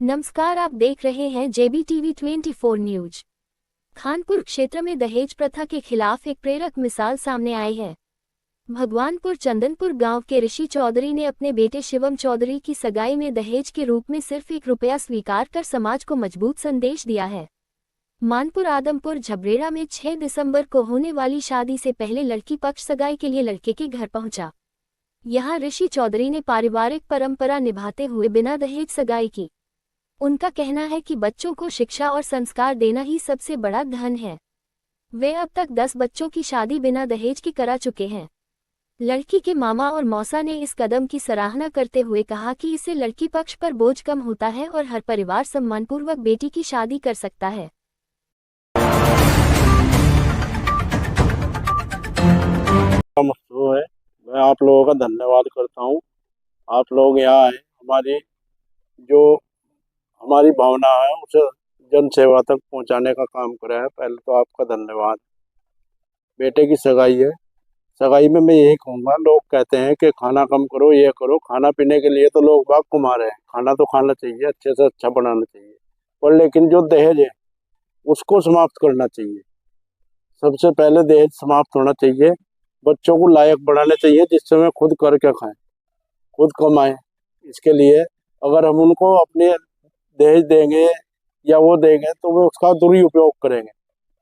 नमस्कार, आप देख रहे हैं JBTV 24 न्यूज। खानपुर क्षेत्र में दहेज प्रथा के खिलाफ एक प्रेरक मिसाल सामने आई है। भगवानपुर चंदनपुर गांव के ऋषि चौधरी ने अपने बेटे शिवम चौधरी की सगाई में दहेज के रूप में सिर्फ ₹1 स्वीकार कर समाज को मजबूत संदेश दिया है। मानपुर आदमपुर झबरेड़ा में 6 दिसंबर को होने वाली शादी से पहले लड़की पक्ष सगाई के लिए लड़के के घर पहुंचा। यहां ऋषि चौधरी ने पारिवारिक परंपरा निभाते हुए बिना दहेज सगाई की। उनका कहना है कि बच्चों को शिक्षा और संस्कार देना ही सबसे बड़ा धन है। वे अब तक 10 बच्चों की शादी बिना दहेज की करा चुके हैं। लड़की के मामा और मौसा ने इस कदम की सराहना करते हुए कहा कि इससे लड़की पक्ष पर बोझ कम होता है और हर परिवार सम्मानपूर्वक बेटी की शादी कर सकता है। मैं आप लोगों का धन्यवाद करता हूँ। आप लोग यहाँ आए, हमारी भावना है उसे जन सेवा तक पहुँचाने का काम करा है। पहले तो आपका धन्यवाद। बेटे की सगाई है, सगाई में मैं यही कहूँगा, लोग कहते हैं कि खाना कम करो, ये करो। खाना पीने के लिए तो लोग बाग कमा रहे हैं, खाना तो खाना चाहिए, अच्छे से अच्छा बनाना चाहिए। पर लेकिन जो दहेज है उसको समाप्त करना चाहिए। सबसे पहले दहेज समाप्त होना चाहिए। बच्चों को लायक बनाना चाहिए जिससे वे खुद करके खाएं, खुद कमाएं। इसके लिए अगर हम उनको अपने दहेज देंगे या वो देंगे तो वो उसका दुरुपयोग करेंगे।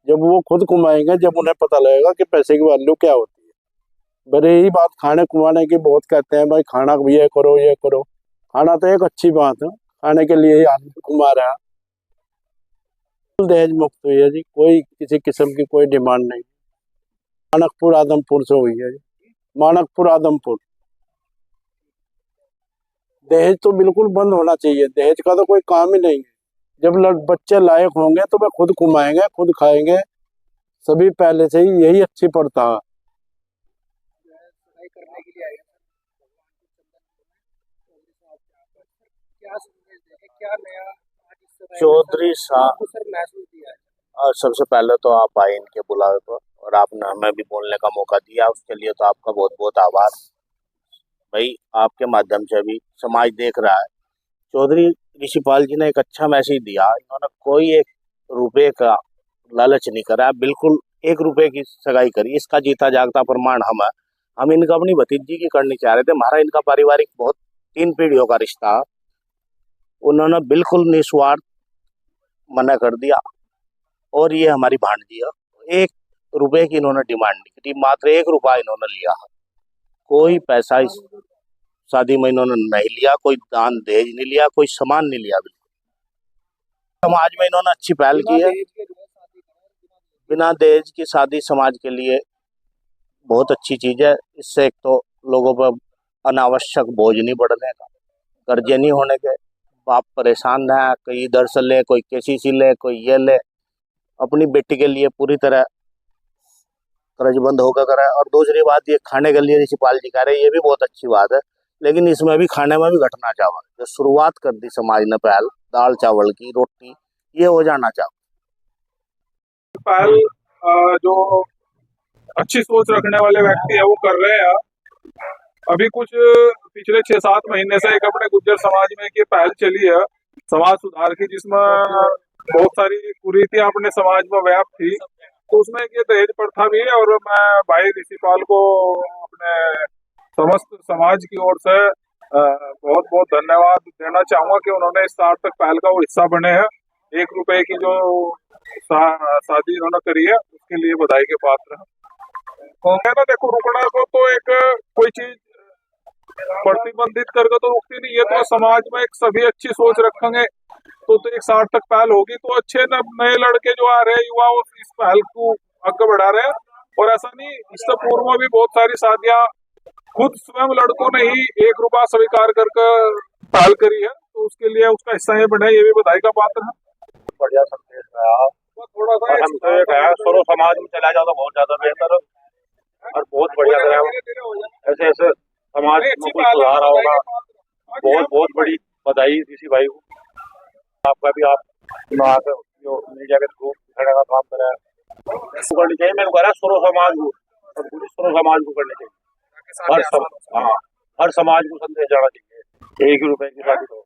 जब वो खुद कमाएंगे, जब उन्हें पता लगेगा कि पैसे की वैल्यू क्या होती है। बड़े ही बात खाने कमाने की बहुत कहते हैं, भाई खाना ये करो ये करो। खाना तो एक अच्छी बात है, खाने के लिए ही आदमी कमा रहा है। दहेज मुक्त हुई है जी, कोई किसी किस्म की कोई डिमांड नहीं। मानकपुर आदमपुर से हुई है जी, मानकपुर आदमपुर। दहेज तो बिल्कुल बंद होना चाहिए, दहेज का तो कोई काम ही नहीं है। जब बच्चे लायक होंगे तो वे खुद कमाएंगे, खुद खाएंगे। सभी पहले से ही यही अच्छी प्रथा है। चौधरी साहब, सबसे पहले तो आप आए इनके बुलावे पर और आपने हमें भी बोलने का मौका दिया, उसके लिए तो आपका बहुत बहुत आभार। भाई आपके माध्यम से भी समाज देख रहा है। चौधरी ऋषिपाल जी ने एक अच्छा मैसेज दिया। इन्होंने कोई ₹1 का लालच नहीं करा, बिल्कुल ₹1 की सगाई करी। इसका जीता जागता प्रमाण हम इनका अपनी भतीजी की करनी चाह रहे थे। हमारा इनका पारिवारिक बहुत 3 पीढ़ियों का रिश्ता, उन्होंने बिल्कुल निस्वार्थ मना कर दिया। और ये हमारी भांजी है, ₹1 की इन्होंने डिमांड नहीं की, मात्र ₹1 इन्होंने लिया। कोई पैसा इस शादी में इन्होंने नहीं लिया, कोई दान दहेज नहीं लिया, कोई सामान नहीं लिया। बिल्कुल समाज में इन्होंने अच्छी पहल की है। बिना दहेज की शादी समाज के लिए बहुत अच्छी चीज है। इससे एक तो लोगों पर अनावश्यक बोझ नहीं बढ़ने का, कर्जे नहीं होने के। बाप परेशान है, कोई इधर से ले, कोई केसीसी ले, कोई ये ले। अपनी बेटी के लिए पूरी तरह कर्जबंद होकर करे। और दूसरी बात, ये खाने के लिए ऋषिपाल जी कह रहे हैं, ये भी बहुत अच्छी बात है। लेकिन इसमें भी खाने में भी घटना चावल, जो शुरुआत कर दी समाज ने पहल दाल चावल की, रोटी, ये हो जाना चाहिए। पहल जो अच्छी सोच रखने वाले व्यक्ति है वो कर रहे हैं। अभी कुछ पिछले 6-7 महीने से एक अपने गुज्जर समाज में एक पहल चली है समाज सुधार की, जिसमें बहुत सारी कुरीतियां अपने समाज में व्याप्त थी। तो उसमें ये दहेज प्रथा भी है। और मैं भाई ऋषिपाल को अपने समस्त समाज की ओर से बहुत बहुत धन्यवाद देना चाहूंगा कि उन्होंने इस सार्थक पहल का वो हिस्सा बने हैं। ₹1 की जो शादी उन्होंने करी है उसके लिए बधाई के पात्र है ना। देखो, रुकना को तो एक कोई चीज प्रतिबंधित करके तो रुकती नहीं है। तो समाज में एक सभी अच्छी सोच रखेंगे तो एक सार्थक पहल होगी। तो अच्छे नए लड़के जो आ रहे हैं, युवा, इस पहल को आगे बढ़ा रहे हैं। और ऐसा नहीं, इससे पूर्व में भी बहुत सारी शादियां खुद स्वयं लड़कों ने ही ₹1 स्वीकार करके पहल करी है। तो उसके लिए उसका हिस्सा ये बने, ये भी बधाई का पात्र है। बढ़िया संदेश है आप। थोड़ा सा सोरो समाज में चला जाओ तो बहुत ज्यादा बेहतर और बहुत बढ़िया तरह ऐसे ऐसे समाज में कुछ सुधार होगा। बहुत बहुत बड़ी बधाई ऋषि भाई को। आपका भी आप जो मीडिया के थ्रू दिखाने का काम कर रहा है, करनी चाहिए। मैंने कहा सोरो समाज को और पूरी सोरो समाज को करनी चाहिए। हर समाज को संदेश जाना चाहिए। ₹1 की शादी तो